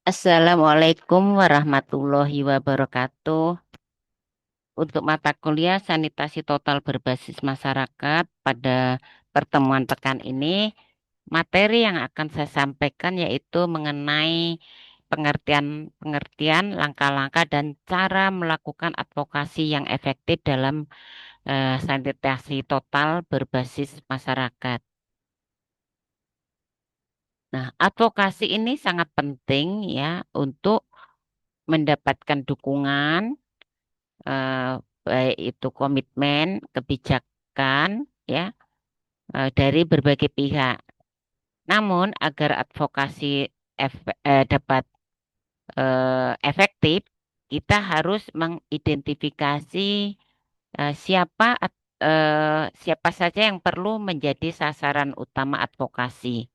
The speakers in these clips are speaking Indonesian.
Assalamualaikum warahmatullahi wabarakatuh. Untuk mata kuliah sanitasi total berbasis masyarakat pada pertemuan pekan ini, materi yang akan saya sampaikan yaitu mengenai pengertian, langkah-langkah dan cara melakukan advokasi yang efektif dalam sanitasi total berbasis masyarakat. Nah, advokasi ini sangat penting ya untuk mendapatkan dukungan, eh, baik itu komitmen, kebijakan, ya, dari berbagai pihak. Namun, agar advokasi dapat efektif, kita harus mengidentifikasi siapa saja yang perlu menjadi sasaran utama advokasi.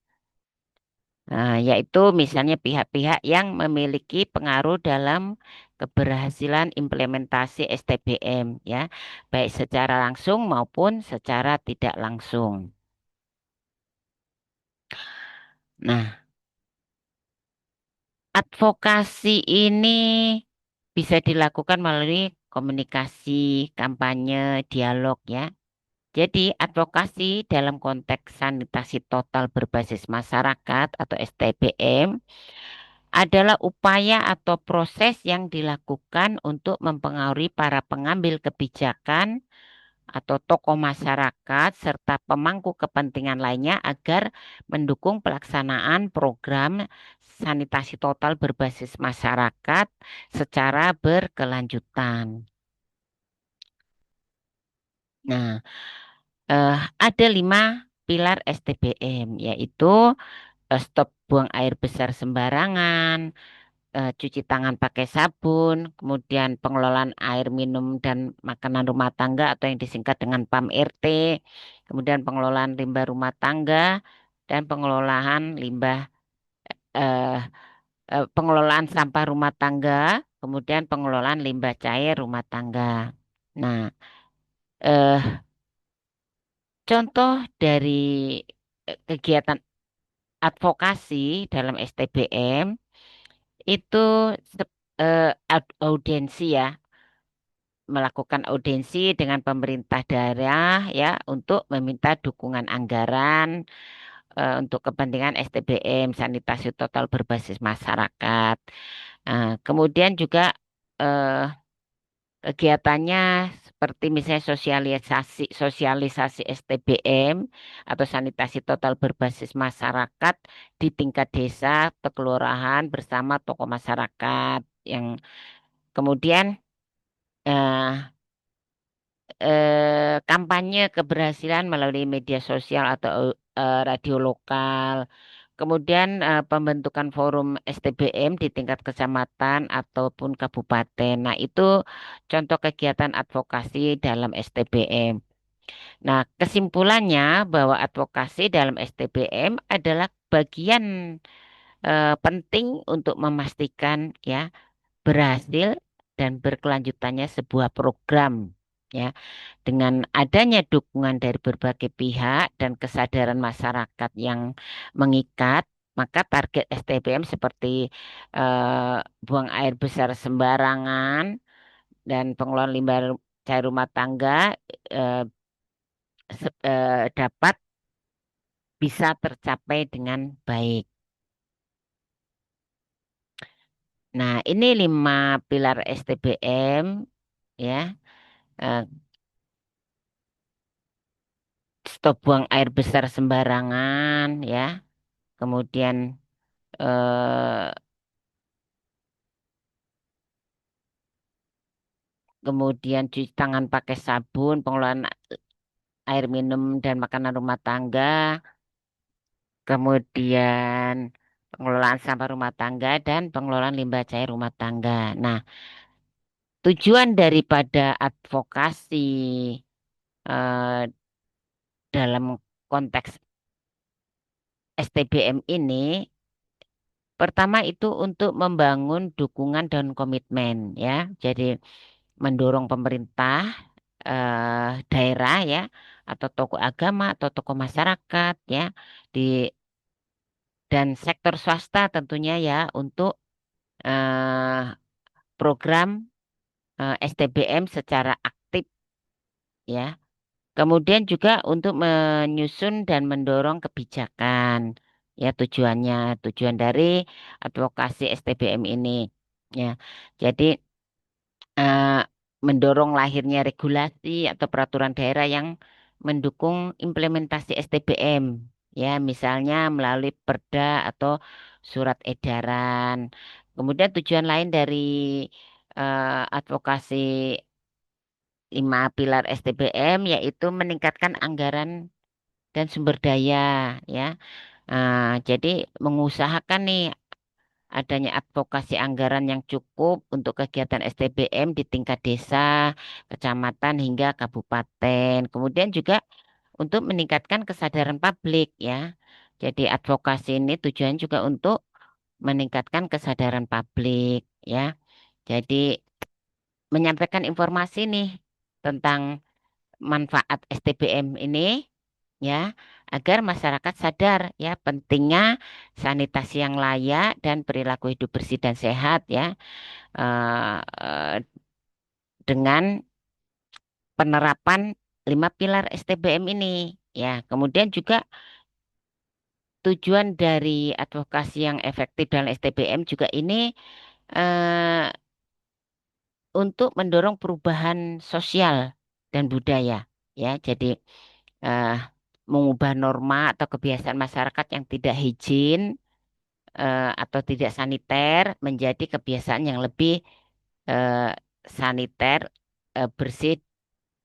Yaitu misalnya pihak-pihak yang memiliki pengaruh dalam keberhasilan implementasi STBM, ya, baik secara langsung maupun secara tidak langsung. Nah, advokasi ini bisa dilakukan melalui komunikasi, kampanye, dialog, ya. Jadi, advokasi dalam konteks sanitasi total berbasis masyarakat atau STBM adalah upaya atau proses yang dilakukan untuk mempengaruhi para pengambil kebijakan atau tokoh masyarakat serta pemangku kepentingan lainnya agar mendukung pelaksanaan program sanitasi total berbasis masyarakat secara berkelanjutan. Nah, eh, ada 5 pilar STBM, yaitu stop buang air besar sembarangan, cuci tangan pakai sabun, kemudian pengelolaan air minum dan makanan rumah tangga atau yang disingkat dengan PAM-RT, kemudian pengelolaan limbah rumah tangga dan eh, pengelolaan sampah rumah tangga, kemudian pengelolaan limbah cair rumah tangga. Nah, eh, contoh dari kegiatan advokasi dalam STBM itu audiensi ya, melakukan audiensi dengan pemerintah daerah ya untuk meminta dukungan anggaran untuk kepentingan STBM sanitasi total berbasis masyarakat. Kemudian juga eh, kegiatannya seperti misalnya sosialisasi STBM atau sanitasi total berbasis masyarakat di tingkat desa atau kelurahan bersama tokoh masyarakat yang kemudian eh, kampanye keberhasilan melalui media sosial atau radio lokal. Kemudian pembentukan forum STBM di tingkat kecamatan ataupun kabupaten. Nah, itu contoh kegiatan advokasi dalam STBM. Nah, kesimpulannya bahwa advokasi dalam STBM adalah bagian penting untuk memastikan ya berhasil dan berkelanjutannya sebuah program. Ya, dengan adanya dukungan dari berbagai pihak dan kesadaran masyarakat yang mengikat, maka target STBM seperti buang air besar sembarangan dan pengelolaan limbah cair rumah tangga eh, dapat bisa tercapai dengan baik. Nah, ini 5 pilar STBM ya. Eh, Stop buang air besar sembarangan ya. Kemudian eh, kemudian cuci tangan pakai sabun, pengelolaan air minum dan makanan rumah tangga, kemudian pengelolaan sampah rumah tangga dan pengelolaan limbah cair rumah tangga. Nah, tujuan daripada advokasi eh, dalam konteks STBM ini, pertama itu untuk membangun dukungan dan komitmen ya. Jadi mendorong pemerintah daerah ya atau tokoh agama atau tokoh masyarakat ya di dan sektor swasta tentunya ya untuk eh, program STBM secara aktif ya. Kemudian juga untuk menyusun dan mendorong kebijakan ya tujuannya tujuan dari advokasi STBM ini ya. Jadi eh, mendorong lahirnya regulasi atau peraturan daerah yang mendukung implementasi STBM ya misalnya melalui perda atau surat edaran. Kemudian tujuan lain dari advokasi 5 pilar STBM yaitu meningkatkan anggaran dan sumber daya ya. Jadi mengusahakan nih adanya advokasi anggaran yang cukup untuk kegiatan STBM di tingkat desa, kecamatan hingga kabupaten. Kemudian juga untuk meningkatkan kesadaran publik ya. Jadi advokasi ini tujuan juga untuk meningkatkan kesadaran publik ya. Jadi menyampaikan informasi nih tentang manfaat STBM ini ya agar masyarakat sadar ya pentingnya sanitasi yang layak dan perilaku hidup bersih dan sehat ya eh, dengan penerapan 5 pilar STBM ini ya kemudian juga tujuan dari advokasi yang efektif dalam STBM juga ini eh, untuk mendorong perubahan sosial dan budaya ya jadi eh, mengubah norma atau kebiasaan masyarakat yang tidak higien atau tidak saniter menjadi kebiasaan yang lebih eh, saniter, bersih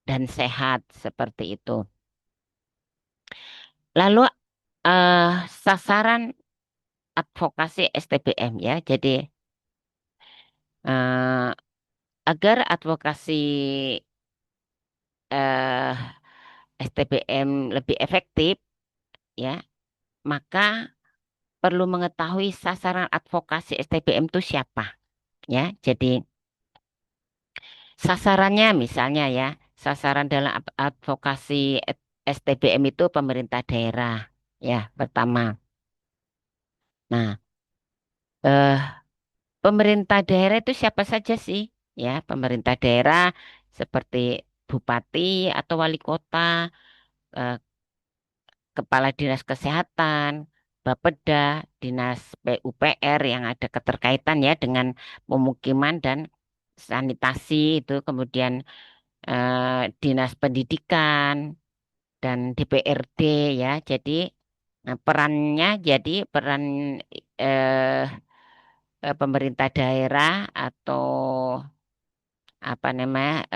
dan sehat seperti itu. Lalu eh, sasaran advokasi STBM ya. Jadi eh, agar advokasi eh, STBM lebih efektif ya, maka perlu mengetahui sasaran advokasi STBM itu siapa ya. Jadi sasarannya misalnya ya, sasaran dalam advokasi STBM itu pemerintah daerah ya pertama. Nah, eh, pemerintah daerah itu siapa saja sih? Ya, pemerintah daerah seperti bupati atau wali kota, eh, kepala dinas kesehatan, Bapeda, dinas PUPR yang ada keterkaitan ya dengan pemukiman dan sanitasi itu, kemudian dinas pendidikan dan DPRD ya. Jadi perannya jadi peran eh, pemerintah daerah atau apa namanya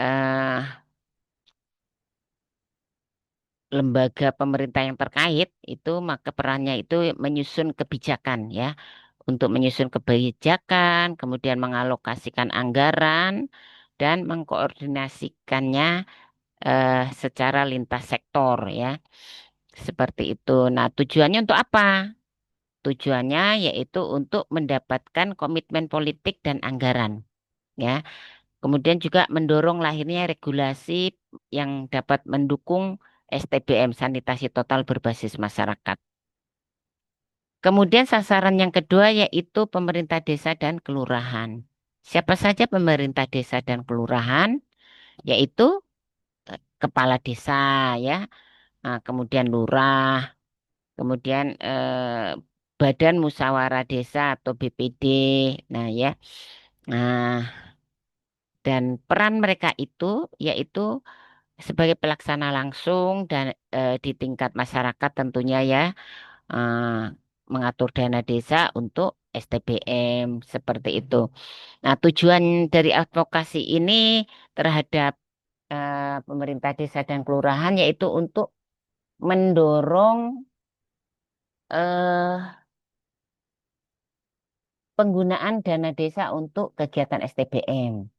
lembaga pemerintah yang terkait itu maka perannya itu menyusun kebijakan ya untuk menyusun kebijakan kemudian mengalokasikan anggaran dan mengkoordinasikannya secara lintas sektor ya seperti itu. Nah tujuannya untuk apa? Tujuannya yaitu untuk mendapatkan komitmen politik dan anggaran ya. Kemudian juga mendorong lahirnya regulasi yang dapat mendukung STBM, sanitasi total berbasis masyarakat. Kemudian sasaran yang kedua yaitu pemerintah desa dan kelurahan. Siapa saja pemerintah desa dan kelurahan? Yaitu kepala desa ya, kemudian lurah, kemudian Badan Musyawarah Desa atau BPD. Nah ya, nah dan peran mereka itu yaitu sebagai pelaksana langsung dan di tingkat masyarakat tentunya ya eh, mengatur dana desa untuk STBM seperti itu. Nah, tujuan dari advokasi ini terhadap pemerintah desa dan kelurahan yaitu untuk mendorong eh, penggunaan dana desa untuk kegiatan STBM.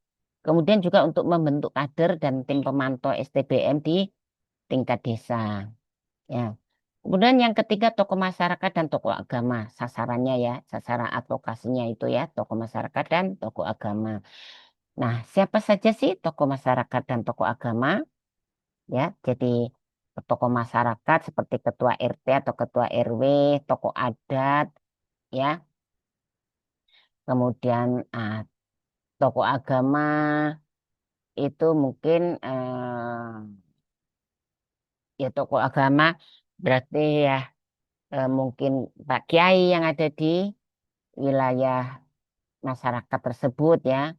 Kemudian juga untuk membentuk kader dan tim pemantau STBM di tingkat desa. Ya. Kemudian yang ketiga tokoh masyarakat dan tokoh agama. Sasarannya ya, sasaran advokasinya itu ya, tokoh masyarakat dan tokoh agama. Nah, siapa saja sih tokoh masyarakat dan tokoh agama? Ya, jadi tokoh masyarakat seperti ketua RT atau ketua RW, tokoh adat, ya, kemudian tokoh agama itu mungkin ya tokoh agama berarti ya mungkin Pak Kiai yang ada di wilayah masyarakat tersebut ya.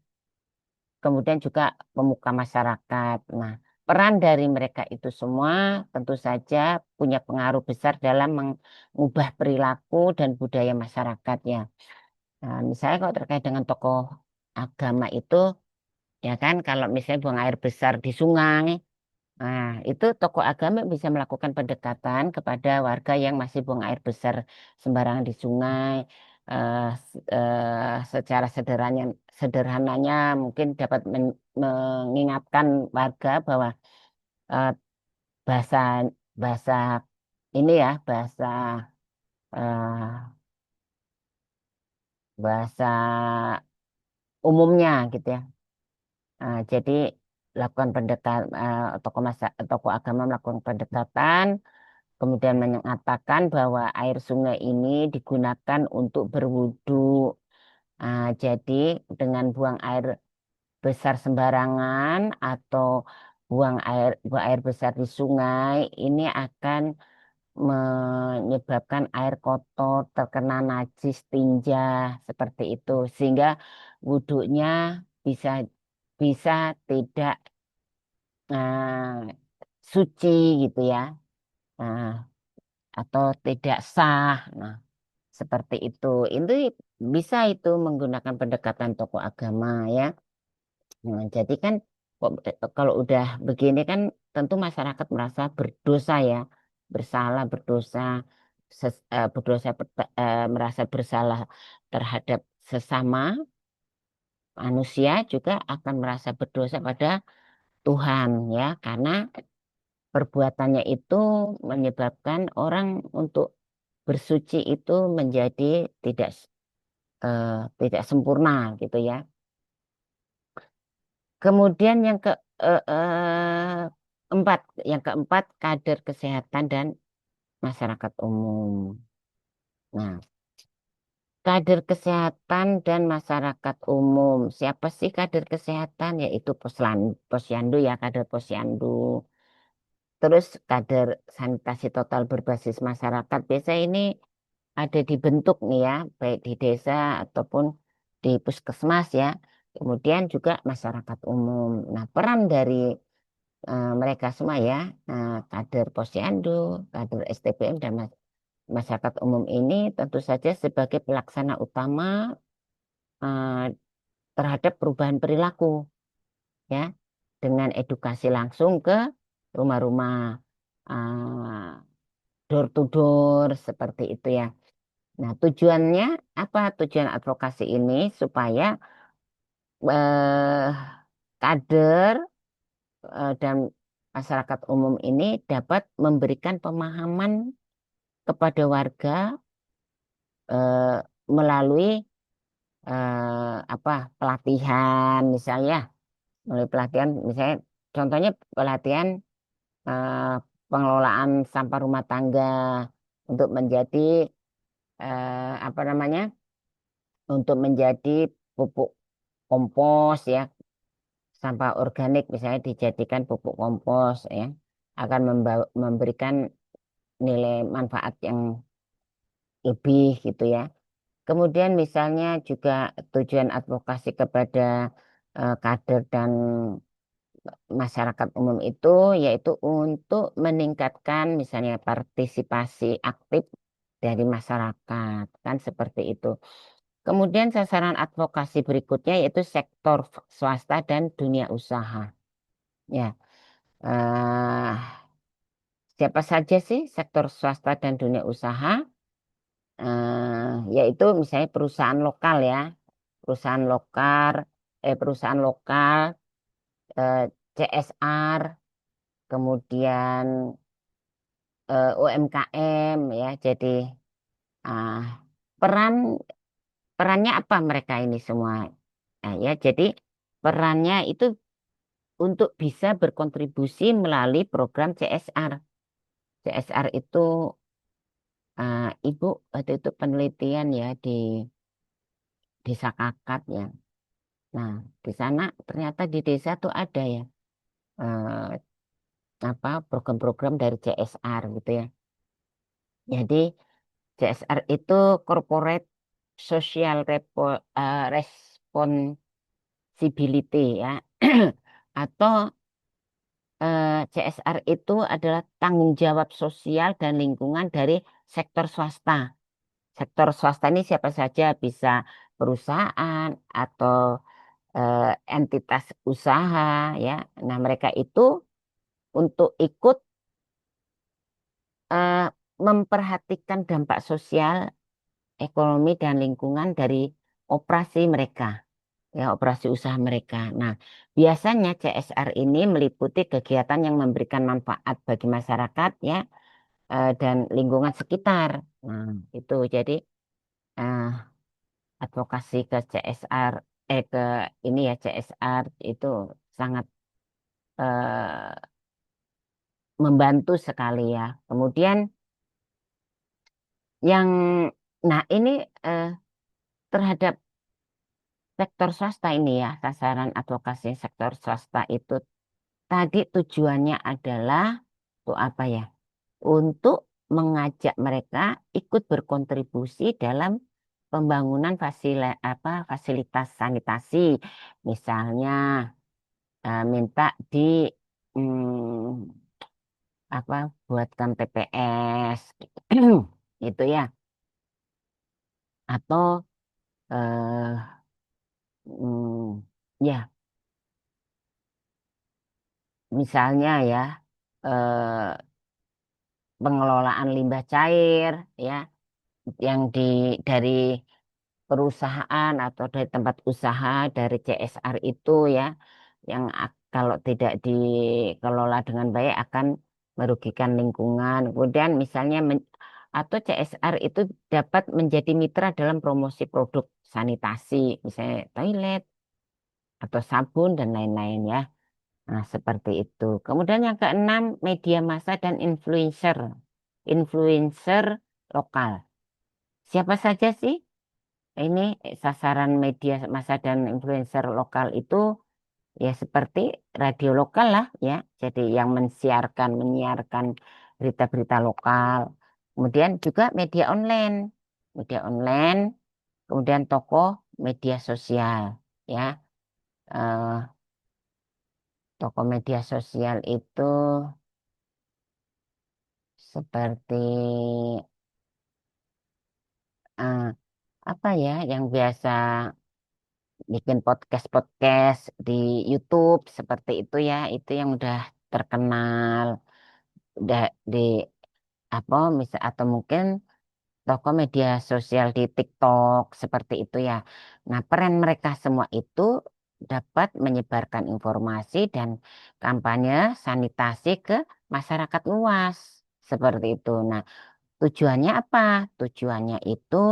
Kemudian juga pemuka masyarakat. Nah, peran dari mereka itu semua tentu saja punya pengaruh besar dalam mengubah perilaku dan budaya masyarakatnya. Nah, misalnya kalau terkait dengan tokoh agama itu, ya kan, kalau misalnya buang air besar di sungai, nah itu tokoh agama bisa melakukan pendekatan kepada warga yang masih buang air besar sembarangan di sungai. Secara sederhananya mungkin dapat mengingatkan warga bahwa eh, bahasa bahasa ini ya eh, bahasa umumnya gitu ya. Jadi lakukan pendekatan tokoh agama melakukan pendekatan, kemudian mengatakan bahwa air sungai ini digunakan untuk berwudu. Jadi dengan buang air besar sembarangan atau buang air besar di sungai ini akan menyebabkan air kotor terkena najis tinja seperti itu sehingga wudhunya bisa bisa tidak suci gitu ya. Nah, atau tidak sah. Nah, seperti itu. Itu bisa itu menggunakan pendekatan tokoh agama ya. Nah, jadi kan kalau udah begini kan tentu masyarakat merasa berdosa ya, bersalah, berdosa, merasa bersalah terhadap sesama manusia juga akan merasa berdosa pada Tuhan ya, karena perbuatannya itu menyebabkan orang untuk bersuci itu menjadi tidak eh, tidak sempurna gitu ya. Kemudian eh, eh, empat, yang keempat kader kesehatan dan masyarakat umum. Nah, kader kesehatan dan masyarakat umum. Siapa sih kader kesehatan? Yaitu posyandu ya, kader posyandu. Terus kader sanitasi total berbasis masyarakat. Biasa ini ada dibentuk nih ya, baik di desa ataupun di puskesmas ya. Kemudian juga masyarakat umum. Nah, peran dari mereka semua ya, kader posyandu, kader STPM dan masyarakat umum ini tentu saja sebagai pelaksana utama eh, terhadap perubahan perilaku ya, dengan edukasi langsung ke rumah-rumah, door to door seperti itu ya. Nah, tujuannya apa? Tujuan advokasi ini supaya eh, kader dan masyarakat umum ini dapat memberikan pemahaman kepada warga eh, melalui apa pelatihan misalnya, melalui pelatihan misalnya contohnya pelatihan eh, pengelolaan sampah rumah tangga untuk menjadi apa namanya untuk menjadi pupuk kompos ya, sampah organik misalnya dijadikan pupuk kompos ya, akan memberikan nilai manfaat yang lebih gitu ya. Kemudian misalnya juga tujuan advokasi kepada kader dan masyarakat umum itu yaitu untuk meningkatkan misalnya partisipasi aktif dari masyarakat kan seperti itu. Kemudian sasaran advokasi berikutnya yaitu sektor swasta dan dunia usaha. Ya, eh, siapa saja sih sektor swasta dan dunia usaha? Yaitu misalnya perusahaan lokal ya, perusahaan lokal, perusahaan lokal, eh, CSR, kemudian UMKM ya. Jadi ah, peran perannya apa mereka ini semua? Nah, ya, jadi perannya itu untuk bisa berkontribusi melalui program CSR. CSR itu Ibu waktu itu penelitian ya di Desa Kakap ya. Nah, di sana ternyata di desa tuh ada ya eh, apa program-program dari CSR gitu ya. Jadi CSR itu Corporate Social Responsibility ya. Atau CSR itu adalah tanggung jawab sosial dan lingkungan dari sektor swasta. Sektor swasta ini siapa saja bisa perusahaan atau entitas usaha ya. Nah, mereka itu untuk ikut eh, memperhatikan dampak sosial, ekonomi dan lingkungan dari operasi mereka, ya operasi usaha mereka. Nah, biasanya CSR ini meliputi kegiatan yang memberikan manfaat bagi masyarakat ya dan lingkungan sekitar. Nah, itu jadi eh, advokasi ke CSR ke ini ya CSR itu sangat eh, membantu sekali ya. Kemudian yang nah ini eh, terhadap sektor swasta ini ya, sasaran advokasi sektor swasta itu tadi tujuannya adalah untuk apa ya? Untuk mengajak mereka ikut berkontribusi dalam pembangunan fasilitas sanitasi. Misalnya minta di hmm, apa buatkan TPS itu ya atau hmm, ya misalnya ya eh, pengelolaan limbah cair ya yang dari perusahaan atau dari tempat usaha dari CSR itu ya yang kalau tidak dikelola dengan baik akan merugikan lingkungan. Kemudian misalnya atau CSR itu dapat menjadi mitra dalam promosi produk sanitasi, misalnya toilet atau sabun dan lain-lain ya. Nah, seperti itu. Kemudian yang keenam, media massa dan influencer. Influencer lokal. Siapa saja sih ini sasaran media massa dan influencer lokal itu ya seperti radio lokal lah ya. Jadi yang menyiarkan berita-berita lokal. Kemudian juga media online. Media online, kemudian tokoh media sosial ya. Eh, Tokoh media sosial itu seperti eh, apa ya yang biasa bikin podcast-podcast di YouTube seperti itu ya, itu yang udah terkenal, udah di apa misal atau mungkin tokoh media sosial di TikTok seperti itu ya. Nah, peran mereka semua itu dapat menyebarkan informasi dan kampanye sanitasi ke masyarakat luas seperti itu. Nah, tujuannya apa? Tujuannya itu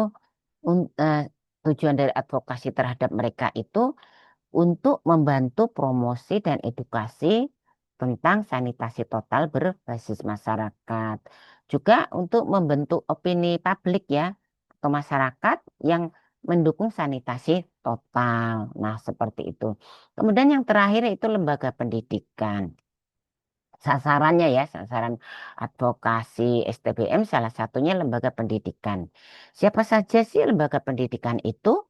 un- eh, tujuan dari advokasi terhadap mereka itu untuk membantu promosi dan edukasi tentang sanitasi total berbasis masyarakat. Juga untuk membentuk opini publik ya atau masyarakat yang mendukung sanitasi total. Nah, seperti itu. Kemudian yang terakhir itu lembaga pendidikan. Sasarannya ya, sasaran advokasi STBM salah satunya lembaga pendidikan. Siapa saja sih lembaga pendidikan itu?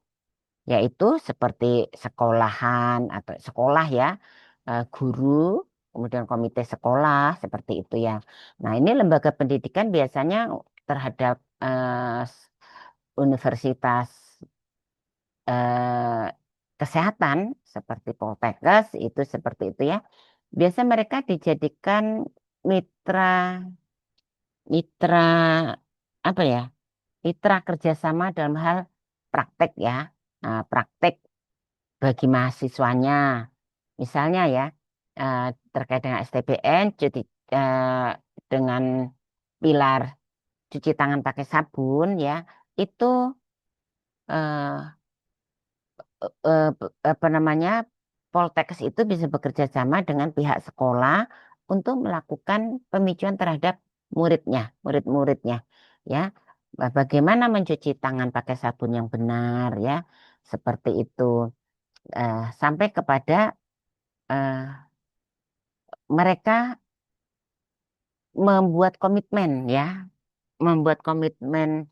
Yaitu seperti sekolahan atau sekolah ya, guru, kemudian komite sekolah seperti itu ya. Nah, ini lembaga pendidikan biasanya terhadap universitas eh, kesehatan seperti Poltekkes itu seperti itu ya. Biasa mereka dijadikan mitra mitra apa ya? Mitra kerjasama dalam hal praktek ya. Nah, praktek bagi mahasiswanya. Misalnya ya, eh, terkait dengan STBN, dengan pilar cuci tangan pakai sabun ya, itu eh, apa namanya, Poltekkes itu bisa bekerja sama dengan pihak sekolah untuk melakukan pemicuan terhadap murid-muridnya, ya. Bagaimana mencuci tangan pakai sabun yang benar, ya, seperti itu. Sampai kepada eh, mereka membuat komitmen, ya, membuat komitmen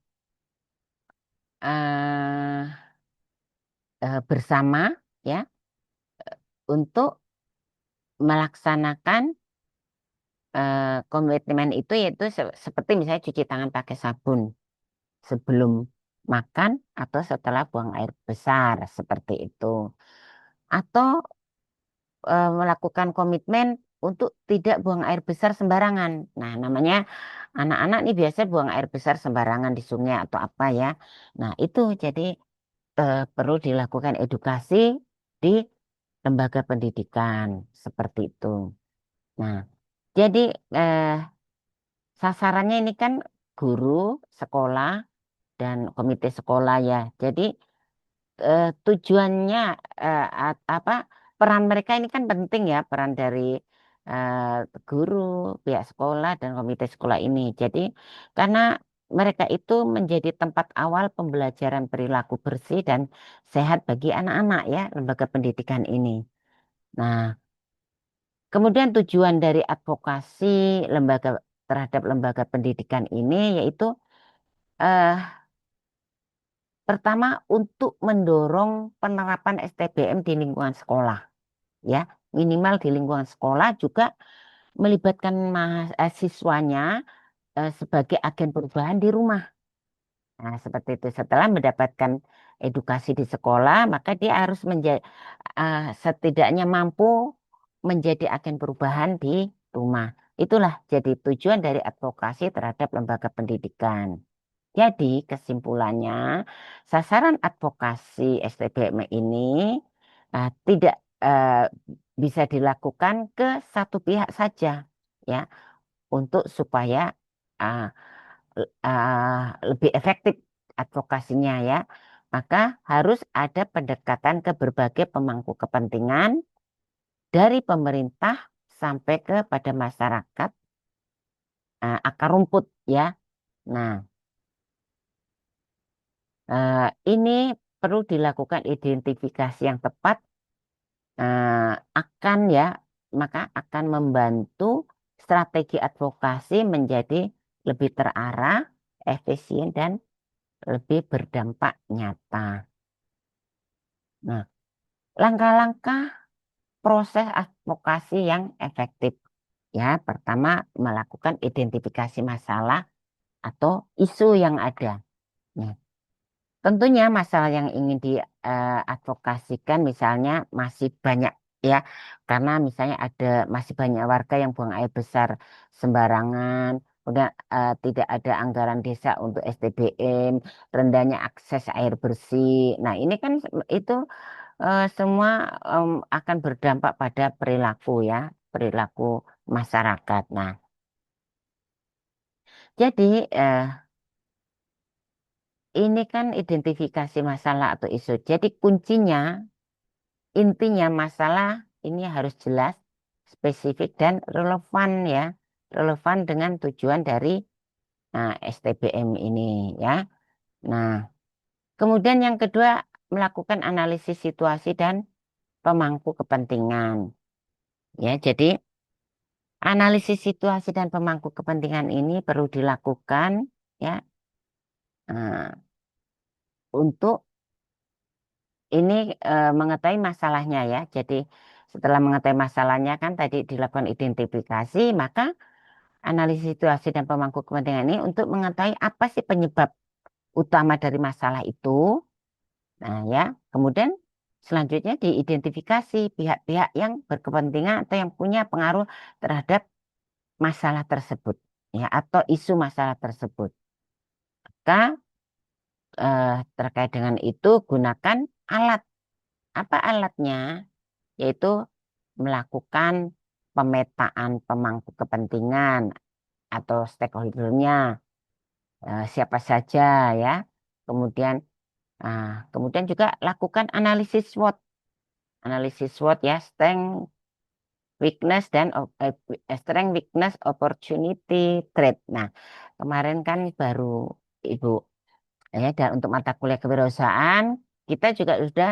eh, bersama, ya, untuk melaksanakan komitmen itu, yaitu seperti misalnya cuci tangan pakai sabun sebelum makan atau setelah buang air besar seperti itu. Atau melakukan komitmen untuk tidak buang air besar sembarangan. Nah, namanya anak-anak nih biasa buang air besar sembarangan di sungai atau apa, ya. Nah, itu jadi perlu dilakukan edukasi di lembaga pendidikan seperti itu. Nah, jadi eh, sasarannya ini kan guru sekolah dan komite sekolah, ya. Jadi tujuannya apa, peran mereka ini kan penting, ya, peran dari eh, guru, pihak sekolah dan komite sekolah ini. Jadi karena mereka itu menjadi tempat awal pembelajaran perilaku bersih dan sehat bagi anak-anak, ya, lembaga pendidikan ini. Nah, kemudian tujuan dari advokasi lembaga terhadap lembaga pendidikan ini yaitu eh, pertama untuk mendorong penerapan STBM di lingkungan sekolah, ya, minimal di lingkungan sekolah, juga melibatkan mahasiswanya sebagai agen perubahan di rumah. Nah, seperti itu. Setelah mendapatkan edukasi di sekolah, maka dia harus setidaknya mampu menjadi agen perubahan di rumah. Itulah jadi tujuan dari advokasi terhadap lembaga pendidikan. Jadi kesimpulannya, sasaran advokasi STBM ini tidak bisa dilakukan ke satu pihak saja, ya, untuk supaya uh, lebih efektif advokasinya, ya. Maka harus ada pendekatan ke berbagai pemangku kepentingan dari pemerintah sampai kepada masyarakat akar rumput, ya. Nah, ini perlu dilakukan identifikasi yang tepat, eh, akan ya maka akan membantu strategi advokasi menjadi lebih terarah, efisien dan lebih berdampak nyata. Nah, langkah-langkah proses advokasi yang efektif. Ya, pertama melakukan identifikasi masalah atau isu yang ada. Nah, tentunya masalah yang ingin diadvokasikan misalnya masih banyak, ya, karena misalnya masih banyak warga yang buang air besar sembarangan, kemudian tidak ada anggaran desa untuk STBM, rendahnya akses air bersih. Nah, ini kan itu semua akan berdampak pada perilaku, ya, perilaku masyarakat. Nah, jadi ini kan identifikasi masalah atau isu. Jadi kuncinya, intinya masalah ini harus jelas, spesifik dan relevan, ya. Relevan dengan tujuan dari STBM ini, ya. Nah, kemudian yang kedua melakukan analisis situasi dan pemangku kepentingan. Ya, jadi analisis situasi dan pemangku kepentingan ini perlu dilakukan, ya, eh, untuk ini mengetahui masalahnya, ya. Jadi setelah mengetahui masalahnya kan tadi dilakukan identifikasi, maka analisis situasi dan pemangku kepentingan ini untuk mengetahui apa sih penyebab utama dari masalah itu. Nah, ya, kemudian selanjutnya diidentifikasi pihak-pihak yang berkepentingan atau yang punya pengaruh terhadap masalah tersebut, ya, atau isu masalah tersebut. Maka terkait dengan itu gunakan alat. Apa alatnya? Yaitu melakukan pemetaan pemangku kepentingan atau stakeholdernya, siapa saja, ya. Kemudian kemudian juga lakukan analisis SWOT, ya, weakness dan strength, weakness, opportunity, threat. Nah, kemarin kan baru Ibu ya, dan untuk mata kuliah kewirausahaan kita juga sudah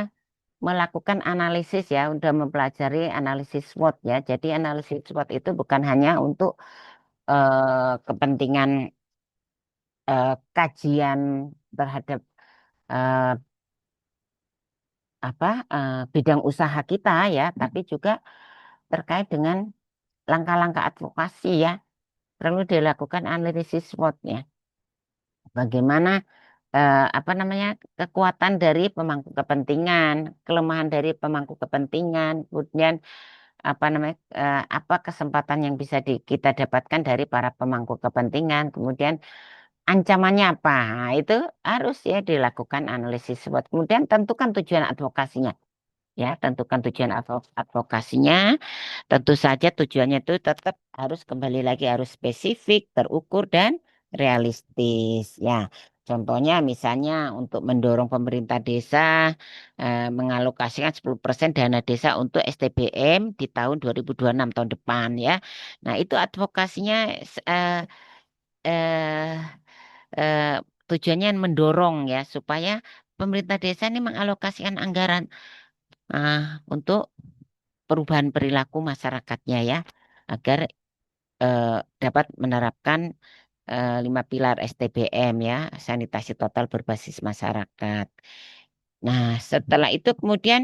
melakukan analisis ya, sudah mempelajari analisis SWOT ya. Jadi analisis SWOT itu bukan hanya untuk kepentingan kajian terhadap eh, bidang usaha kita ya, tapi juga terkait dengan langkah-langkah advokasi ya. Perlu dilakukan analisis SWOT-nya. Bagaimana kekuatan dari pemangku kepentingan, kelemahan dari pemangku kepentingan, kemudian apa kesempatan yang bisa kita dapatkan dari para pemangku kepentingan, kemudian ancamannya apa. Nah, itu harus ya dilakukan analisis SWOT. Kemudian tentukan tujuan advokasinya. Ya, tentukan tujuan advokasinya. Tentu saja tujuannya itu tetap harus kembali lagi harus spesifik, terukur dan realistis. Ya, contohnya misalnya untuk mendorong pemerintah desa mengalokasikan 10% dana desa untuk STBM di tahun 2026 tahun depan ya. Nah, itu advokasinya eh, eh, eh, tujuannya mendorong ya supaya pemerintah desa ini mengalokasikan anggaran untuk perubahan perilaku masyarakatnya ya agar eh, dapat menerapkan 5 pilar STBM ya, sanitasi total berbasis masyarakat. Nah, setelah itu kemudian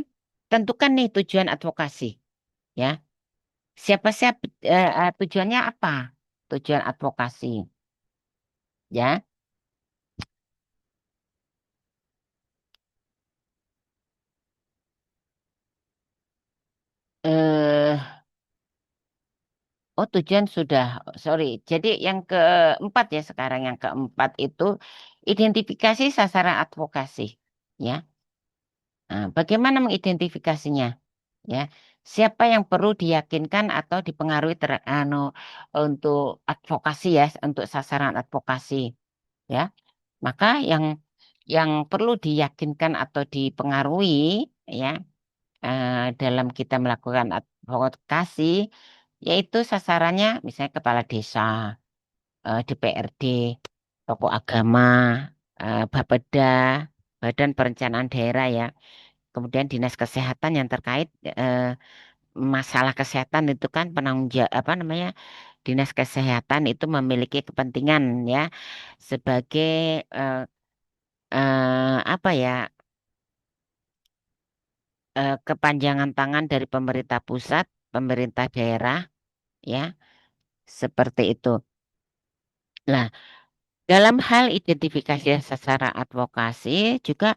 tentukan nih tujuan advokasi ya. Siapa tujuannya apa? Tujuan advokasi ya. Eh tujuan sudah, sorry. Jadi yang keempat ya sekarang yang keempat itu identifikasi sasaran advokasi ya. Nah, bagaimana mengidentifikasinya? Ya, siapa yang perlu diyakinkan atau dipengaruhi untuk advokasi ya, untuk sasaran advokasi ya. Maka yang perlu diyakinkan atau dipengaruhi ya dalam kita melakukan advokasi yaitu sasarannya misalnya kepala desa, DPRD, tokoh agama, Bapeda, Badan Perencanaan Daerah ya. Kemudian dinas kesehatan yang terkait masalah kesehatan itu kan penanggung jawab dinas kesehatan itu memiliki kepentingan ya sebagai eh, apa ya kepanjangan tangan dari pemerintah pusat, pemerintah daerah ya seperti itu. Nah, dalam hal identifikasi sasaran advokasi juga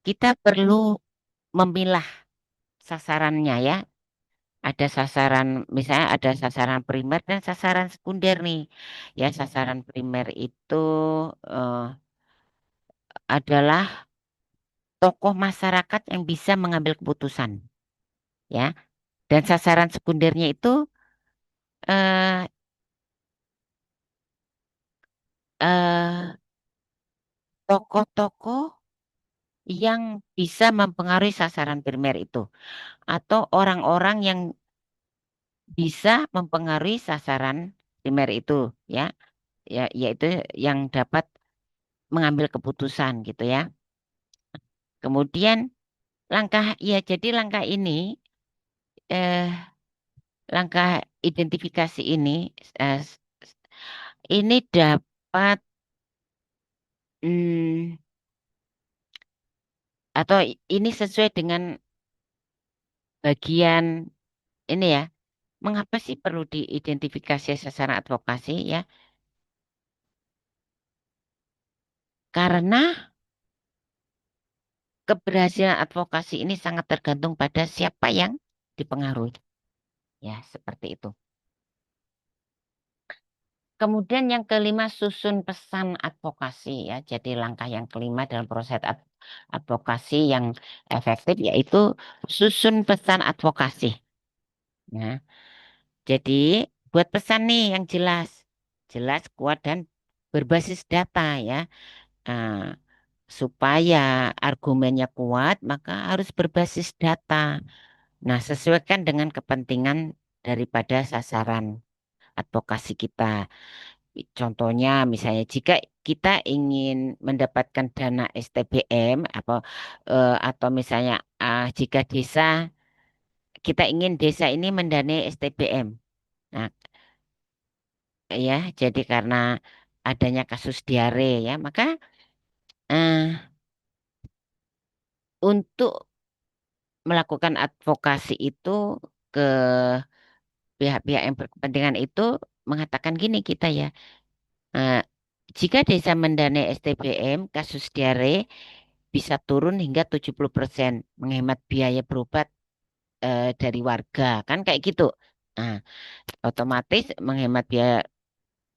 kita perlu memilah sasarannya ya. Ada sasaran, misalnya ada sasaran primer dan sasaran sekunder nih. Ya, sasaran primer itu eh, adalah tokoh masyarakat yang bisa mengambil keputusan, ya. Dan sasaran sekundernya itu eh, eh, tokoh-tokoh yang bisa mempengaruhi sasaran primer itu, atau orang-orang yang bisa mempengaruhi sasaran primer itu, ya, yaitu yang dapat mengambil keputusan gitu ya. Kemudian jadi langkah ini, eh, langkah identifikasi ini, eh, s- ini dapat hmm, atau ini sesuai dengan bagian ini ya. Mengapa sih perlu diidentifikasi sasaran advokasi ya? Karena keberhasilan advokasi ini sangat tergantung pada siapa yang dipengaruhi. Ya, seperti itu. Kemudian yang kelima susun pesan advokasi ya. Jadi langkah yang kelima dalam proses advokasi yang efektif yaitu susun pesan advokasi. Ya. Jadi buat pesan nih yang jelas, jelas, kuat dan berbasis data ya. Nah, supaya argumennya kuat maka harus berbasis data. Nah, sesuaikan dengan kepentingan daripada sasaran advokasi kita. Contohnya, misalnya jika kita ingin mendapatkan dana STBM atau misalnya jika kita ingin desa ini mendanai STBM. Nah, ya, jadi karena adanya kasus diare ya, maka eh, untuk melakukan advokasi itu ke pihak-pihak yang berkepentingan itu mengatakan gini kita ya, eh, jika desa mendanai STBM, kasus diare bisa turun hingga 70% menghemat biaya berobat dari warga, kan kayak gitu. Nah, otomatis menghemat biaya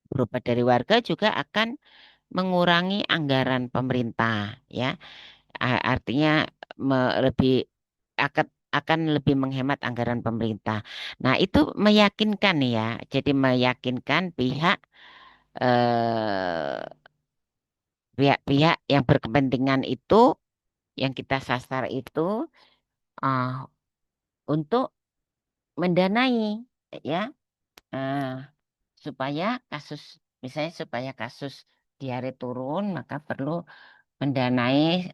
berobat dari warga juga akan mengurangi anggaran pemerintah, ya. Artinya lebih akan lebih menghemat anggaran pemerintah. Nah, itu meyakinkan ya. Jadi meyakinkan eh, pihak-pihak yang berkepentingan itu, yang kita sasar itu ah, untuk mendanai, ya, eh, supaya kasus supaya kasus diare turun, maka perlu mendanai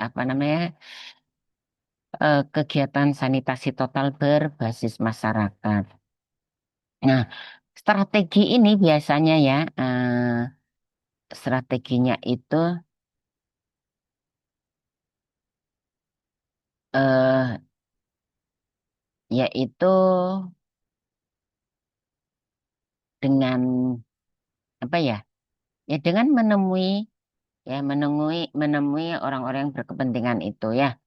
apa namanya kegiatan sanitasi total berbasis masyarakat. Nah, strategi ini biasanya ya, strateginya itu eh, yaitu dengan apa ya? Ya dengan menemui orang-orang yang berkepentingan itu ya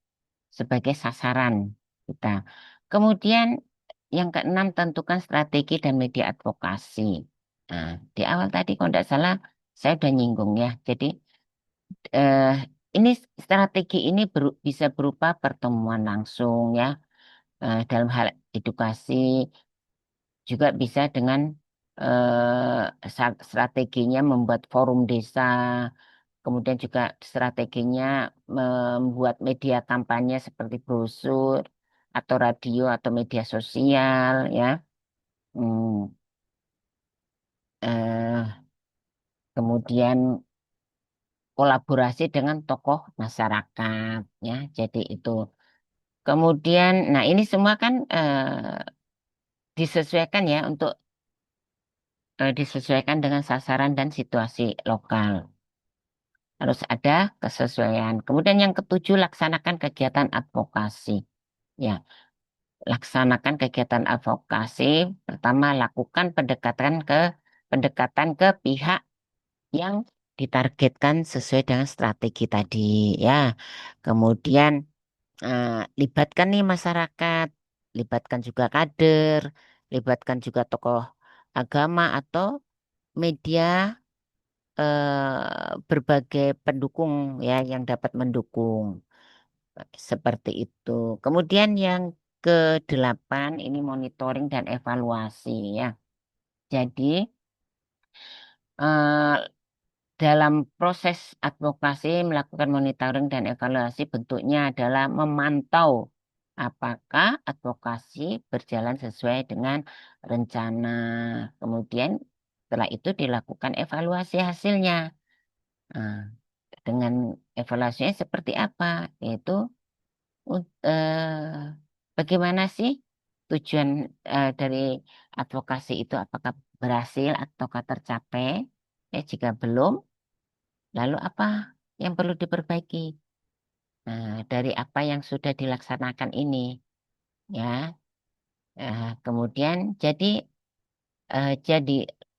sebagai sasaran kita. Kemudian yang keenam, tentukan strategi dan media advokasi. Nah, di awal tadi kalau tidak salah saya udah nyinggung ya. Jadi eh, ini strategi ini bisa berupa pertemuan langsung ya, dalam hal edukasi, juga bisa dengan strateginya membuat forum desa, kemudian juga strateginya membuat media kampanye seperti brosur atau radio atau media sosial ya. Hmm, eh, kemudian kolaborasi dengan tokoh masyarakat ya. Jadi itu. Kemudian, nah ini semua kan disesuaikan ya untuk disesuaikan dengan sasaran dan situasi lokal. Harus ada kesesuaian. Kemudian yang ketujuh, laksanakan kegiatan advokasi. Ya, laksanakan kegiatan advokasi. Pertama, lakukan pendekatan ke pihak yang ditargetkan sesuai dengan strategi tadi. Ya, kemudian eh, libatkan nih masyarakat, libatkan juga kader, libatkan juga tokoh agama atau media berbagai pendukung ya yang dapat mendukung seperti itu. Kemudian yang kedelapan ini monitoring dan evaluasi ya. Jadi eh, dalam proses advokasi melakukan monitoring dan evaluasi bentuknya adalah memantau apakah advokasi berjalan sesuai dengan rencana. Kemudian setelah itu dilakukan evaluasi hasilnya. Nah, dengan evaluasinya seperti apa? Yaitu bagaimana sih tujuan dari advokasi itu? Apakah berhasil ataukah tercapai? Ya, jika belum, lalu apa yang perlu diperbaiki? Nah, dari apa yang sudah dilaksanakan ini, ya. Kemudian jadi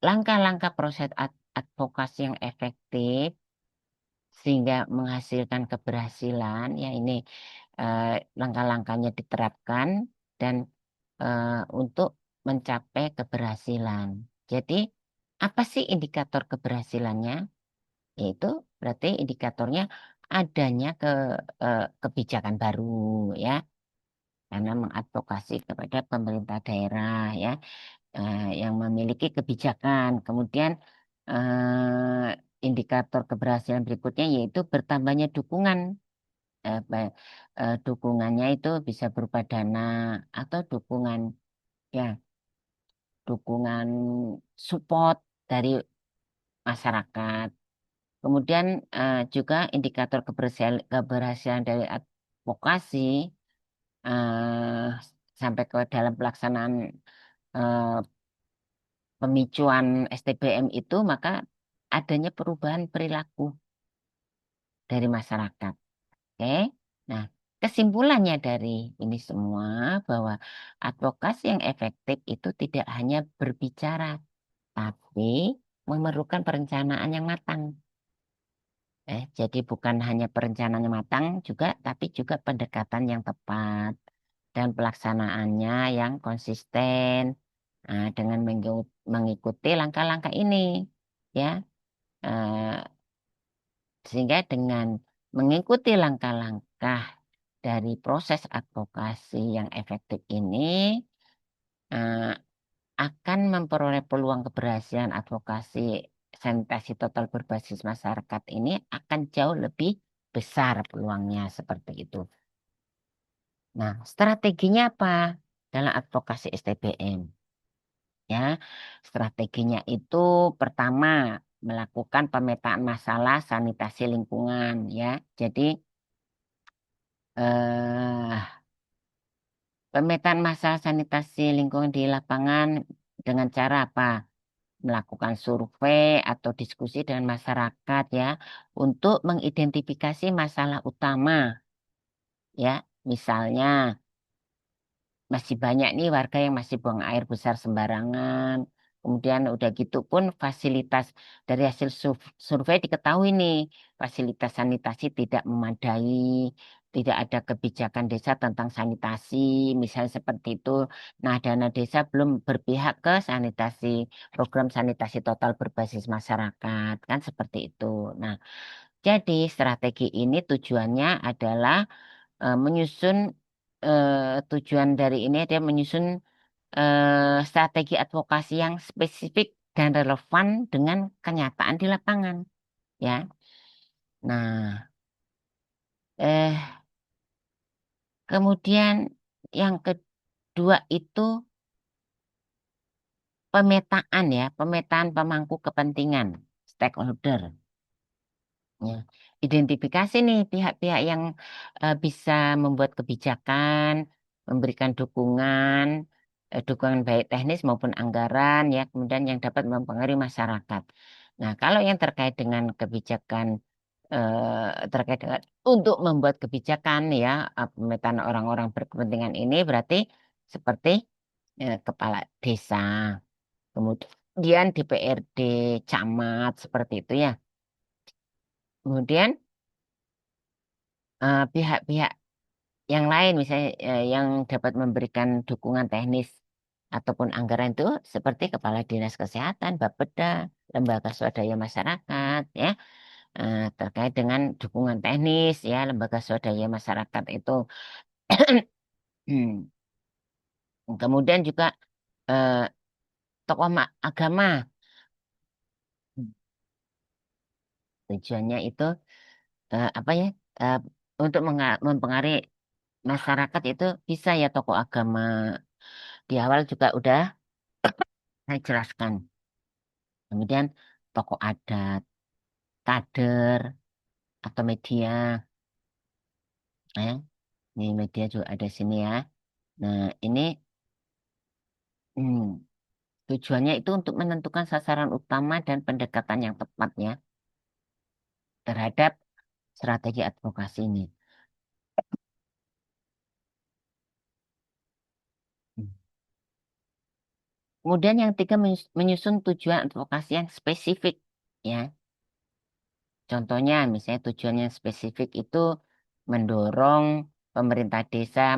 langkah-langkah proses advokasi yang efektif sehingga menghasilkan keberhasilan, ya ini eh, langkah-langkahnya diterapkan dan untuk mencapai keberhasilan. Jadi, apa sih indikator keberhasilannya? Yaitu berarti indikatornya adanya kebijakan baru ya, karena mengadvokasi kepada pemerintah daerah ya, yang memiliki kebijakan. Kemudian indikator keberhasilan berikutnya yaitu bertambahnya dukungan dukungannya itu bisa berupa dana atau dukungan ya dukungan support dari masyarakat. Kemudian juga indikator keberhasilan dari advokasi eh, sampai ke dalam pelaksanaan eh, pemicuan STBM itu maka adanya perubahan perilaku dari masyarakat. Oke. Nah, kesimpulannya dari ini semua bahwa advokasi yang efektif itu tidak hanya berbicara, tapi memerlukan perencanaan yang matang. Jadi bukan hanya perencanaan yang matang juga, tapi juga pendekatan yang tepat dan pelaksanaannya yang konsisten dengan mengikuti langkah-langkah ini, ya. Eh, Sehingga dengan mengikuti langkah-langkah dari proses advokasi yang efektif ini eh, akan memperoleh peluang keberhasilan advokasi sanitasi total berbasis masyarakat ini akan jauh lebih besar peluangnya seperti itu. Nah, strateginya apa dalam advokasi STBM? Ya, strateginya itu pertama melakukan pemetaan masalah sanitasi lingkungan ya. Jadi eh pemetaan masalah sanitasi lingkungan di lapangan dengan cara apa? Melakukan survei atau diskusi dengan masyarakat ya untuk mengidentifikasi masalah utama ya. Misalnya masih banyak nih warga yang masih buang air besar sembarangan. Kemudian udah gitu pun fasilitas dari hasil survei diketahui nih, fasilitas sanitasi tidak memadai, tidak ada kebijakan desa tentang sanitasi, misalnya seperti itu. Nah, dana desa belum berpihak ke sanitasi, program sanitasi total berbasis masyarakat, kan seperti itu. Nah, jadi strategi ini tujuannya adalah menyusun tujuan dari ini dia menyusun strategi advokasi yang spesifik dan relevan dengan kenyataan di lapangan ya. Nah, eh kemudian yang kedua itu pemetaan ya, pemetaan pemangku kepentingan stakeholder. Ya. Identifikasi nih pihak-pihak yang bisa membuat kebijakan, memberikan dukungan, dukungan baik teknis maupun anggaran, ya, kemudian yang dapat mempengaruhi masyarakat. Nah, kalau yang terkait dengan kebijakan, terkait dengan untuk membuat kebijakan, ya, pemetaan orang-orang berkepentingan ini berarti seperti kepala desa, kemudian DPRD, camat, seperti itu ya. Kemudian pihak-pihak yang lain misalnya yang dapat memberikan dukungan teknis ataupun anggaran itu seperti Kepala Dinas Kesehatan, Bapeda, Lembaga Swadaya Masyarakat ya terkait dengan dukungan teknis ya Lembaga Swadaya Masyarakat itu. Kemudian juga eh, tokoh agama tujuannya itu apa ya eh, untuk mempengaruhi masyarakat itu bisa ya tokoh agama di awal juga udah saya jelaskan. Kemudian tokoh adat, kader, atau media. Ya. Ini media juga ada sini ya. Nah, ini hmm, tujuannya itu untuk menentukan sasaran utama dan pendekatan yang tepatnya terhadap strategi advokasi ini. Hmm. Kemudian yang tiga menyusun tujuan advokasi yang spesifik. Ya, contohnya misalnya tujuan yang spesifik itu mendorong pemerintah desa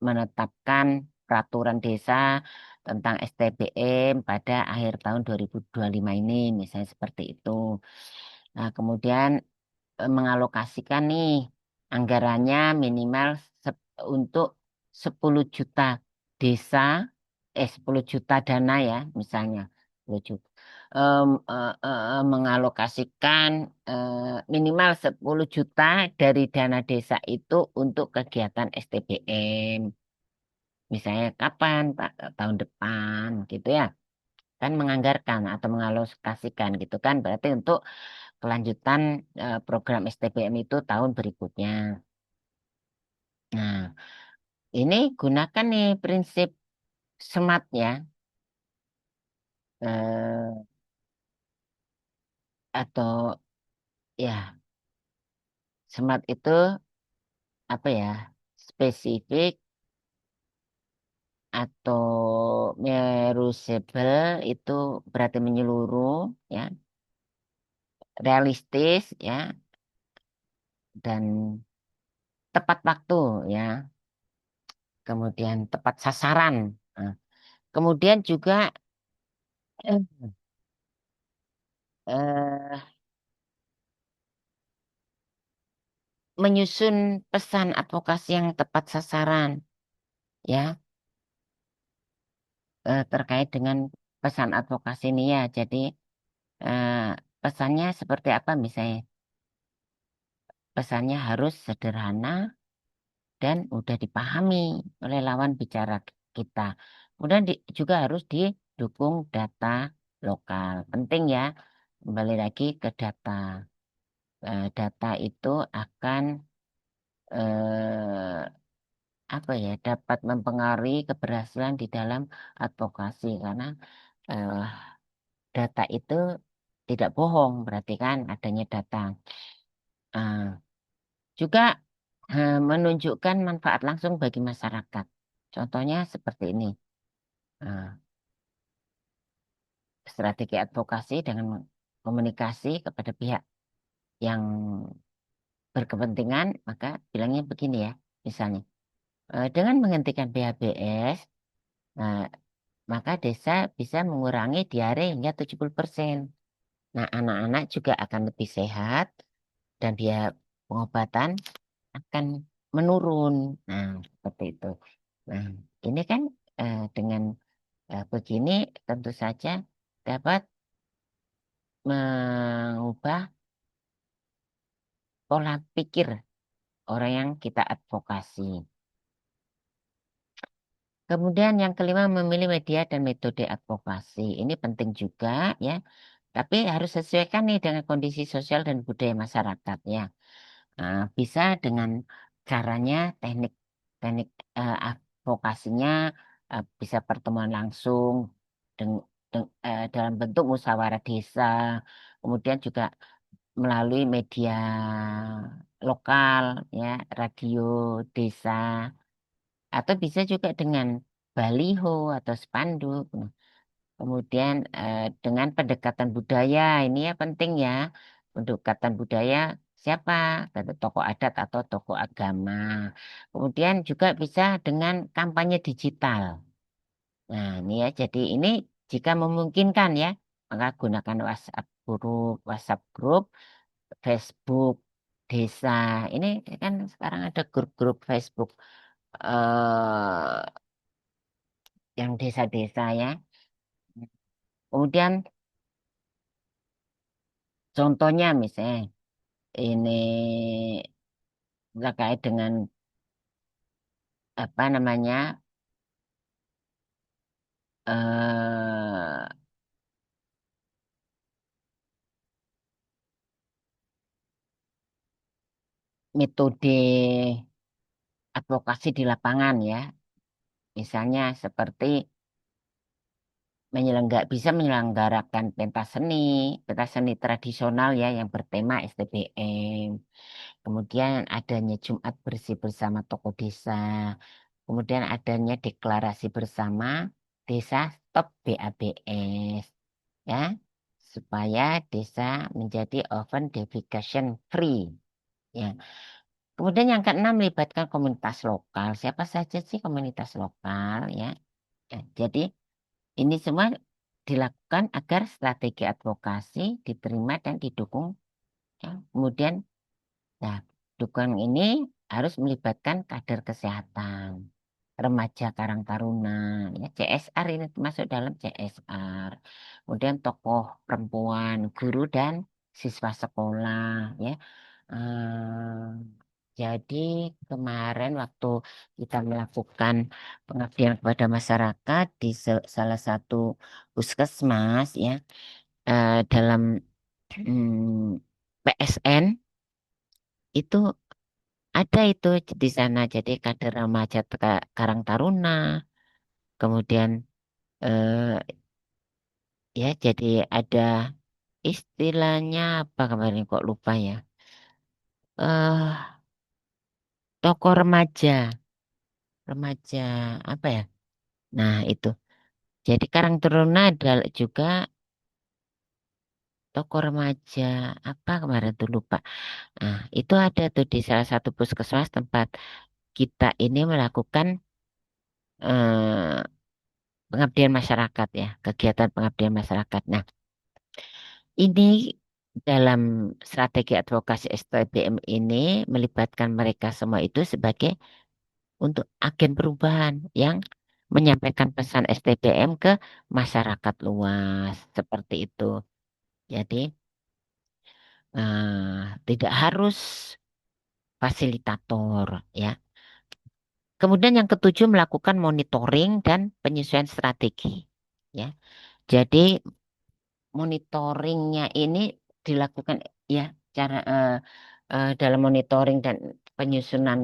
menetapkan peraturan desa tentang STBM pada akhir tahun 2025 ini, misalnya seperti itu. Nah, kemudian mengalokasikan nih anggarannya minimal untuk 10 juta desa, 10 juta dana ya, misalnya 10 juta. mengalokasikan minimal 10 juta dari dana desa itu untuk kegiatan STBM. Misalnya kapan, Pak? Tahun depan gitu ya. Kan menganggarkan atau mengalokasikan gitu kan. Berarti untuk kelanjutan program STBM itu tahun berikutnya. Nah, ini gunakan nih prinsip SMART ya. Eh, atau ya, SMART itu apa ya? Spesifik atau merusible itu berarti menyeluruh ya, realistis ya, dan tepat waktu ya, kemudian tepat sasaran. Nah, kemudian juga eh, menyusun pesan advokasi yang tepat sasaran ya, terkait dengan pesan advokasi ini ya. Jadi eh, pesannya seperti apa misalnya? Pesannya harus sederhana dan mudah dipahami oleh lawan bicara kita. Kemudian juga harus didukung data lokal. Penting ya, kembali lagi ke data. Data itu akan eh, apa ya, dapat mempengaruhi keberhasilan di dalam advokasi karena eh, data itu tidak bohong, berarti kan adanya data. Juga menunjukkan manfaat langsung bagi masyarakat. Contohnya seperti ini. Nah, strategi advokasi dengan komunikasi kepada pihak yang berkepentingan, maka bilangnya begini ya, misalnya. Dengan menghentikan PHBS, nah, maka desa bisa mengurangi diare hingga 70%. Nah, anak-anak juga akan lebih sehat dan biaya pengobatan akan menurun. Nah, seperti itu. Nah, ini kan dengan begini tentu saja dapat mengubah pola pikir orang yang kita advokasi. Kemudian yang kelima memilih media dan metode advokasi. Ini penting juga ya, tapi harus sesuaikan nih dengan kondisi sosial dan budaya masyarakat ya. Bisa dengan caranya teknik advokasinya bisa pertemuan langsung dalam bentuk musyawarah desa, kemudian juga melalui media lokal ya, radio desa, atau bisa juga dengan baliho atau spanduk. Nah, kemudian dengan pendekatan budaya ini ya penting ya, pendekatan budaya siapa? Kata tokoh adat atau tokoh agama. Kemudian juga bisa dengan kampanye digital. Nah, ini ya, jadi ini jika memungkinkan ya, maka gunakan WhatsApp grup, Facebook desa. Ini kan sekarang ada grup-grup Facebook eh yang desa-desa ya. Kemudian contohnya misalnya ini terkait dengan apa namanya eh metode advokasi di lapangan ya. Misalnya seperti bisa menyelenggarakan pentas seni tradisional ya yang bertema STBM. Kemudian adanya Jumat bersih bersama tokoh desa. Kemudian adanya deklarasi bersama desa stop BABS ya, supaya desa menjadi open defecation free ya. Kemudian yang keenam melibatkan komunitas lokal. Siapa saja sih komunitas lokal ya? Jadi ini semua dilakukan agar strategi advokasi diterima dan didukung. Ya. Kemudian, nah, dukungan ini harus melibatkan kader kesehatan. remaja Karang Taruna, ya CSR ini masuk dalam CSR. Kemudian tokoh perempuan, guru dan siswa sekolah, ya. Jadi kemarin waktu kita melakukan pengabdian kepada masyarakat di salah satu puskesmas, ya, dalam PSN itu ada itu di sana. Jadi kader remaja Karang Taruna, kemudian eh, ya jadi ada istilahnya apa kemarin kok lupa ya. Toko remaja apa ya? Nah itu. Jadi Karang Taruna adalah juga toko remaja apa kemarin tuh lupa. Nah itu ada tuh di salah satu puskesmas tempat kita ini melakukan eh, pengabdian masyarakat ya, kegiatan pengabdian masyarakat. Nah, ini dalam strategi advokasi STBM ini melibatkan mereka semua itu sebagai untuk agen perubahan yang menyampaikan pesan STBM ke masyarakat luas seperti itu. Jadi tidak harus fasilitator ya. Kemudian yang ketujuh melakukan monitoring dan penyesuaian strategi ya. Jadi monitoringnya ini dilakukan ya cara dalam monitoring dan penyusunan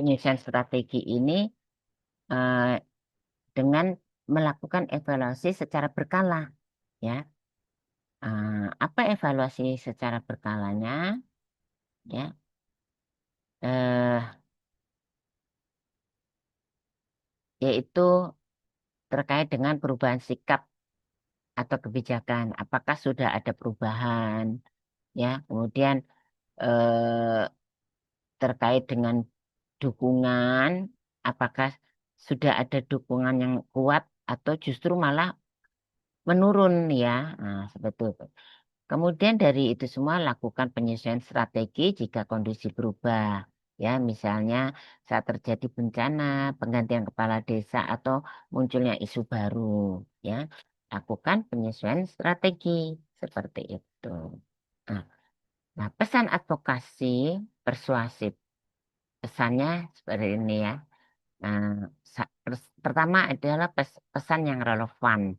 penyusunan strategi ini eh, dengan melakukan evaluasi secara berkala ya. Apa evaluasi secara berkalanya ya? eh Yaitu terkait dengan perubahan sikap atau kebijakan. Apakah sudah ada perubahan ya? Kemudian eh, terkait dengan dukungan, apakah sudah ada dukungan yang kuat atau justru malah menurun ya. Nah, seperti itu. Kemudian dari itu semua lakukan penyesuaian strategi jika kondisi berubah. Ya, misalnya saat terjadi bencana, penggantian kepala desa atau munculnya isu baru, ya. Lakukan penyesuaian strategi seperti itu. Nah, nah, pesan advokasi persuasif. Pesannya seperti ini ya. Nah, pertama adalah pesan yang relevan.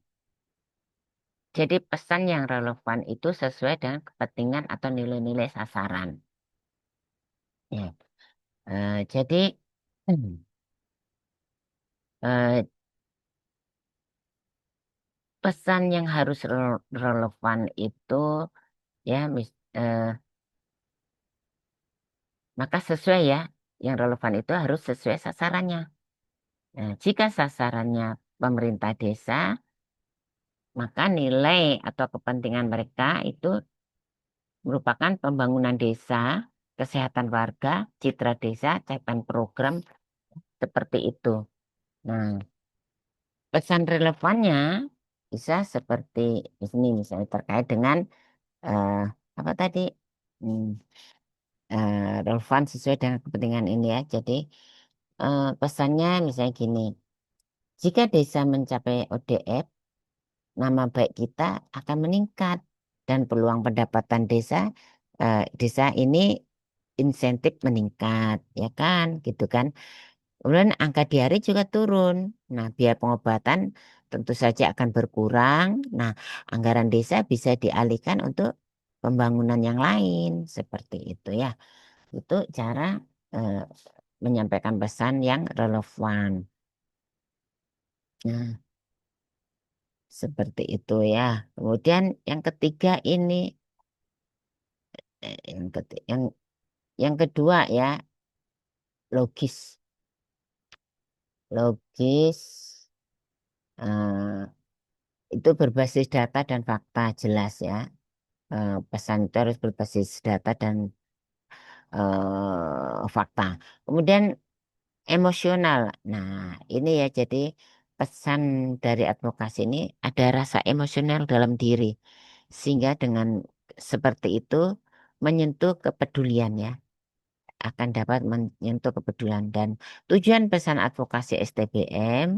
Jadi pesan yang relevan itu sesuai dengan kepentingan atau nilai-nilai sasaran. Ya. Jadi eh, pesan yang harus relevan itu ya maka sesuai ya. Yang relevan itu harus sesuai sasarannya. Nah, jika sasarannya pemerintah desa, maka nilai atau kepentingan mereka itu merupakan pembangunan desa, kesehatan warga, citra desa, capaian program seperti itu. Nah, pesan relevannya bisa seperti di sini misalnya terkait dengan eh, apa tadi Hmm, relevan sesuai dengan kepentingan ini ya. Jadi pesannya misalnya gini, jika desa mencapai ODF, nama baik kita akan meningkat dan peluang pendapatan desa ini insentif meningkat, ya kan, gitu kan. Kemudian angka diare juga turun. Nah, biaya pengobatan tentu saja akan berkurang. Nah, anggaran desa bisa dialihkan untuk pembangunan yang lain seperti itu ya. Itu cara eh, menyampaikan pesan yang relevan. Nah, seperti itu ya. Kemudian yang ketiga ini yang kedua ya, logis. Logis itu berbasis data dan fakta jelas ya. Pesan itu harus berbasis data dan fakta. Kemudian emosional. Nah, ini ya jadi pesan dari advokasi ini ada rasa emosional dalam diri. Sehingga dengan seperti itu menyentuh kepedulian ya. akan dapat menyentuh kepedulian dan tujuan pesan advokasi STBM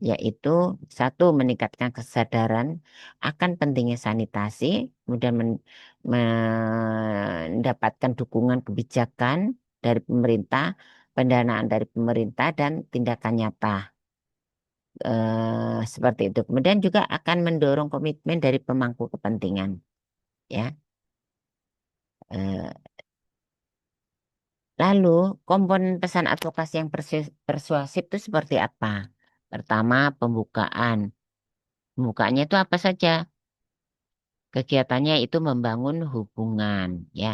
yaitu satu meningkatkan kesadaran akan pentingnya sanitasi, kemudian mendapatkan dukungan kebijakan dari pemerintah, pendanaan dari pemerintah dan tindakan nyata seperti itu. Kemudian juga akan mendorong komitmen dari pemangku kepentingan, ya. Eh, Lalu komponen pesan advokasi yang persuasif itu seperti apa? Pertama, pembukaan. Pembukaannya itu apa saja? Kegiatannya itu membangun hubungan, ya.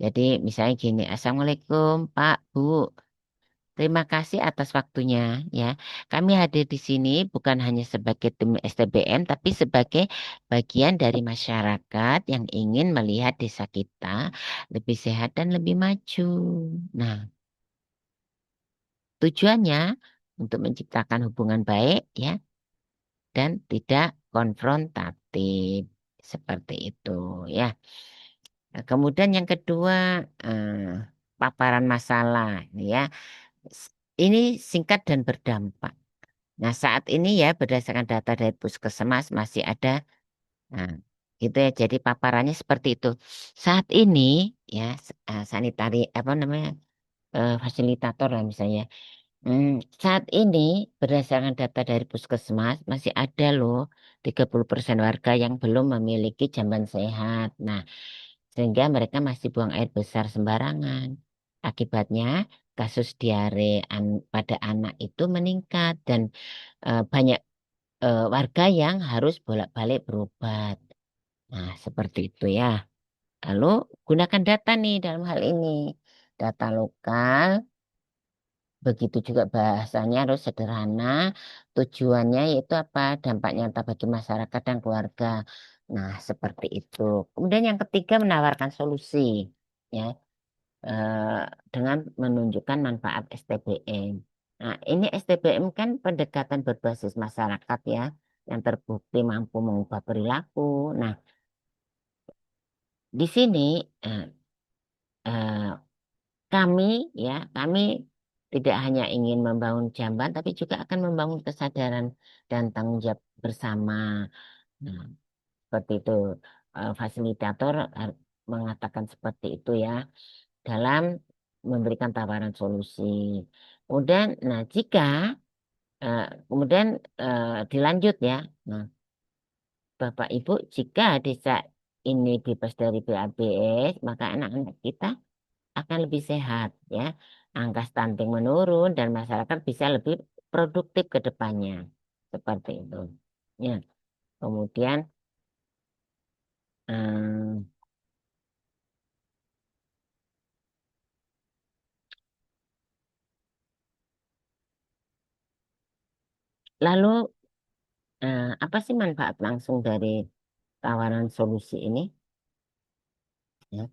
Jadi misalnya gini, Assalamualaikum Pak, Bu. Terima kasih atas waktunya, ya. Kami hadir di sini bukan hanya sebagai tim STBM, tapi sebagai bagian dari masyarakat yang ingin melihat desa kita lebih sehat dan lebih maju. Nah, tujuannya untuk menciptakan hubungan baik, ya, dan tidak konfrontatif. Seperti itu, ya. Nah, kemudian yang kedua, eh, paparan masalah, ya. S- Ini singkat dan berdampak. Nah, saat ini ya berdasarkan data dari Puskesmas masih ada, nah, gitu ya. Jadi paparannya seperti itu. Saat ini ya sanitari apa namanya fasilitator lah misalnya. Hmm, Saat ini berdasarkan data dari Puskesmas masih ada loh 30% warga yang belum memiliki jamban sehat. Nah, sehingga mereka masih buang air besar sembarangan. Akibatnya kasus diare pada anak itu meningkat dan banyak warga yang harus bolak-balik berobat. Nah, seperti itu ya. Lalu gunakan data nih dalam hal ini. Data lokal, begitu juga bahasanya harus sederhana. Tujuannya yaitu apa? Dampak nyata bagi masyarakat dan keluarga. Nah, seperti itu. Kemudian yang ketiga menawarkan solusi. Ya, dengan menunjukkan manfaat STBM. Nah, ini STBM kan pendekatan berbasis masyarakat ya, yang terbukti mampu mengubah perilaku. Nah, di sini eh, eh, kami kami tidak hanya ingin membangun jamban, tapi juga akan membangun kesadaran dan tanggung jawab bersama. Nah, seperti itu. Fasilitator mengatakan seperti itu ya, dalam memberikan tawaran solusi. Kemudian, nah jika kemudian dilanjut ya, nah Bapak Ibu, jika desa ini bebas dari BABS, maka anak-anak kita akan lebih sehat ya, angka stunting menurun dan masyarakat bisa lebih produktif ke depannya, seperti itu. Ya, kemudian eh, lalu apa sih manfaat langsung dari tawaran solusi ini? Ya,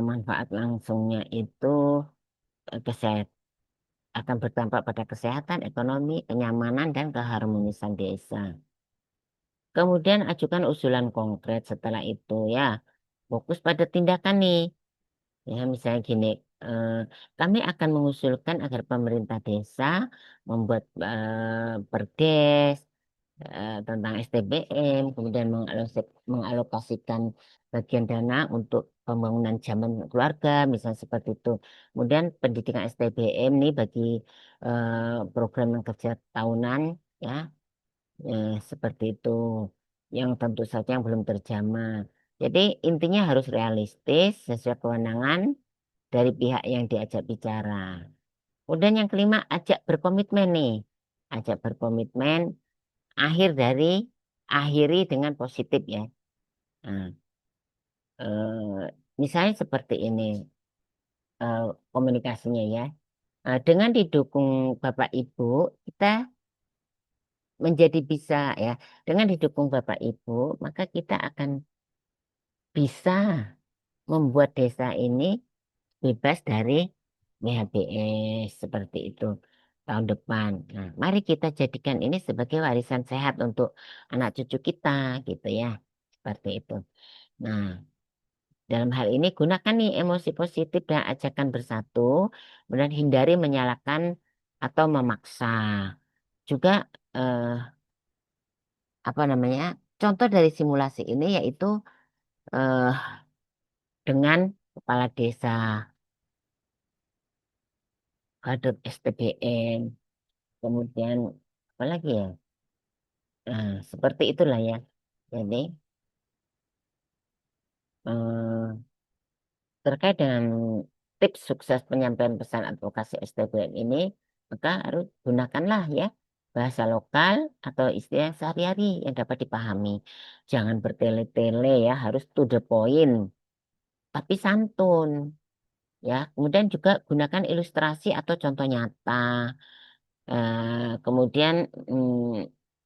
manfaat langsungnya itu kesehatan akan berdampak pada kesehatan, ekonomi, kenyamanan, dan keharmonisan desa. Kemudian ajukan usulan konkret setelah itu ya. Fokus pada tindakan nih. Ya, misalnya gini, eh, kami akan mengusulkan agar pemerintah desa membuat perdes tentang STBM, kemudian mengalokasikan bagian dana untuk pembangunan zaman keluarga, misalnya seperti itu. Kemudian pendidikan STBM nih bagi program yang kerja tahunan, ya, seperti itu, yang tentu saja yang belum terjamah. Jadi intinya harus realistis, sesuai kewenangan dari pihak yang diajak bicara. Kemudian yang kelima, ajak berkomitmen nih. Ajak berkomitmen akhiri dengan positif ya. Nah, misalnya seperti ini eh, komunikasinya ya. Dengan didukung Bapak Ibu, kita menjadi bisa ya. Dengan didukung Bapak Ibu, maka kita akan bisa membuat desa ini bebas dari WHBS seperti itu tahun depan. Nah, mari kita jadikan ini sebagai warisan sehat untuk anak cucu kita gitu ya. Seperti itu. Nah, Dalam hal ini gunakan nih emosi positif dan ajakan bersatu, kemudian hindari menyalahkan atau memaksa. Juga eh, apa namanya? Contoh dari simulasi ini yaitu eh, dengan kepala desa, Kadut STBM, kemudian apa lagi ya? Nah, seperti itulah ya. Jadi eh, terkait dengan tips sukses penyampaian pesan advokasi STBM ini, maka harus gunakanlah ya bahasa lokal atau istilah sehari-hari yang dapat dipahami. Jangan bertele-tele ya, harus to the point, tapi santun ya. Kemudian juga gunakan ilustrasi atau contoh nyata. Kemudian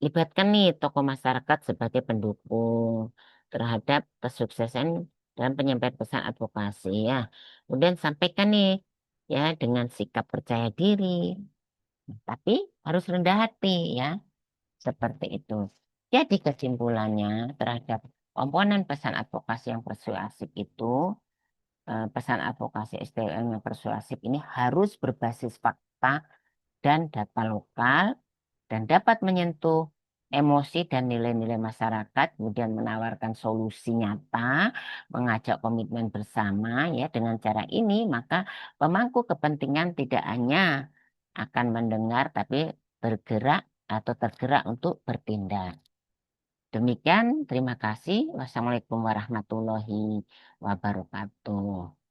libatkan nih tokoh masyarakat sebagai pendukung terhadap kesuksesan dalam penyampaian pesan advokasi ya. Kemudian sampaikan nih ya dengan sikap percaya diri, tapi harus rendah hati ya, seperti itu. Jadi kesimpulannya terhadap komponen pesan advokasi yang persuasif itu, pesan advokasi SDM yang persuasif ini harus berbasis fakta dan data lokal dan dapat menyentuh emosi dan nilai-nilai masyarakat, kemudian menawarkan solusi nyata, mengajak komitmen bersama ya. Dengan cara ini, maka pemangku kepentingan tidak hanya akan mendengar tapi bergerak atau tergerak untuk bertindak. Demikian, terima kasih. Wassalamualaikum warahmatullahi wabarakatuh.